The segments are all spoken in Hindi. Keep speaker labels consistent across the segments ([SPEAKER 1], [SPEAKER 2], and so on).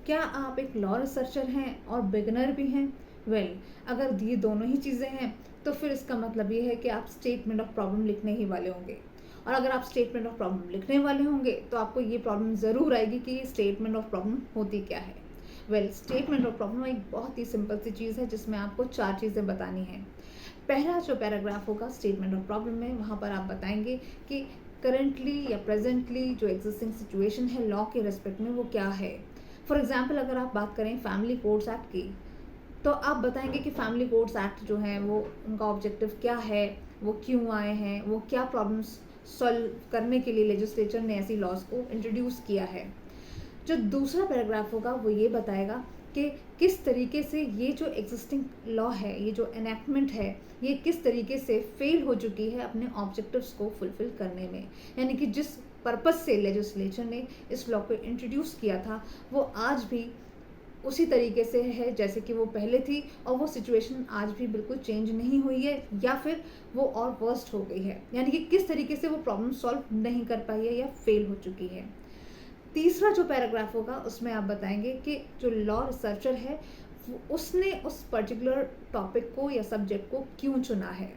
[SPEAKER 1] क्या आप एक लॉ रिसर्चर हैं और बिगिनर भी हैं? अगर ये दोनों ही चीज़ें हैं तो फिर इसका मतलब ये है कि आप स्टेटमेंट ऑफ प्रॉब्लम लिखने ही वाले होंगे। और अगर आप स्टेटमेंट ऑफ प्रॉब्लम लिखने वाले होंगे तो आपको ये प्रॉब्लम ज़रूर आएगी कि स्टेटमेंट ऑफ प्रॉब्लम होती क्या है। स्टेटमेंट ऑफ प्रॉब्लम एक बहुत ही सिंपल सी चीज़ है जिसमें आपको 4 चीज़ें बतानी हैं। पहला जो पैराग्राफ होगा स्टेटमेंट ऑफ प्रॉब्लम में, वहाँ पर आप बताएंगे कि करेंटली या प्रेजेंटली जो एग्जिस्टिंग सिचुएशन है लॉ के रेस्पेक्ट में वो क्या है। फॉर एग्जाम्पल अगर आप बात करें फैमिली कोड्स एक्ट की, तो आप बताएंगे कि फैमिली कोड्स एक्ट जो है वो उनका ऑब्जेक्टिव क्या है, वो क्यों आए हैं, वो क्या प्रॉब्लम्स सॉल्व करने के लिए लेजिस्लेचर ने ऐसी लॉज को इंट्रोड्यूस किया है। जो दूसरा पैराग्राफ होगा वो ये बताएगा कि किस तरीके से ये जो एग्जिस्टिंग लॉ है, ये जो एनेक्टमेंट है, ये किस तरीके से फेल हो चुकी है अपने ऑब्जेक्टिव्स को फुलफिल करने में। यानी कि जिस पर्पस से लेजिस्लेचर ने इस लॉ को इंट्रोड्यूस किया था वो आज भी उसी तरीके से है जैसे कि वो पहले थी, और वो सिचुएशन आज भी बिल्कुल चेंज नहीं हुई है या फिर वो और वर्स्ट हो गई है। यानी कि किस तरीके से वो प्रॉब्लम सॉल्व नहीं कर पाई है या फेल हो चुकी है। तीसरा जो पैराग्राफ होगा उसमें आप बताएंगे कि जो लॉ रिसर्चर है उसने उस पर्टिकुलर टॉपिक को या सब्जेक्ट को क्यों चुना है।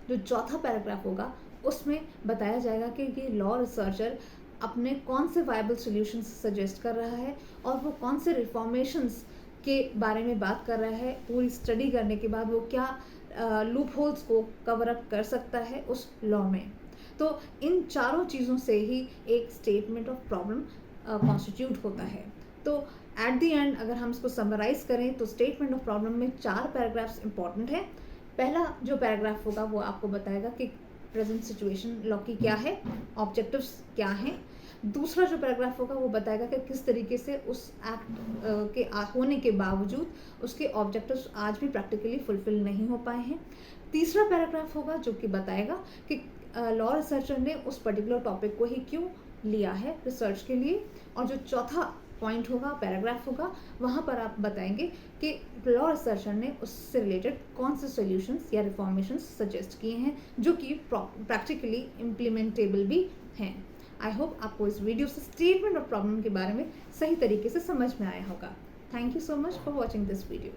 [SPEAKER 1] जो चौथा पैराग्राफ होगा उसमें बताया जाएगा कि ये लॉ रिसर्चर अपने कौन से वायबल सॉल्यूशंस सजेस्ट कर रहा है और वो कौन से रिफॉर्मेशंस के बारे में बात कर रहा है। पूरी स्टडी करने के बाद वो क्या लूप होल्स को कवर अप कर सकता है उस लॉ में। तो इन चारों चीज़ों से ही एक स्टेटमेंट ऑफ प्रॉब्लम कॉन्स्टिट्यूट होता है। तो एट द एंड अगर हम इसको समराइज करें तो स्टेटमेंट ऑफ प्रॉब्लम में 4 पैराग्राफ्स इंपॉर्टेंट है। पहला जो पैराग्राफ होगा वो आपको बताएगा कि प्रेजेंट सिचुएशन लॉ की क्या है, ऑब्जेक्टिव्स क्या हैं। दूसरा जो पैराग्राफ होगा वो बताएगा कि किस तरीके से उस एक्ट के होने के बावजूद उसके ऑब्जेक्टिव्स आज भी प्रैक्टिकली फुलफिल नहीं हो पाए हैं। तीसरा पैराग्राफ होगा जो कि बताएगा कि लॉ रिसर्चर ने उस पर्टिकुलर टॉपिक को ही क्यों लिया है रिसर्च के लिए। और जो चौथा पॉइंट होगा, पैराग्राफ होगा, वहाँ पर आप बताएंगे कि लॉ रिसर्चर ने उससे रिलेटेड कौन से सॉल्यूशंस या रिफॉर्मेशंस सजेस्ट किए हैं जो कि प्रैक्टिकली इम्प्लीमेंटेबल भी हैं। आई होप आपको इस वीडियो से स्टेटमेंट ऑफ प्रॉब्लम के बारे में सही तरीके से समझ में आया होगा। Thank you so much for watching this video.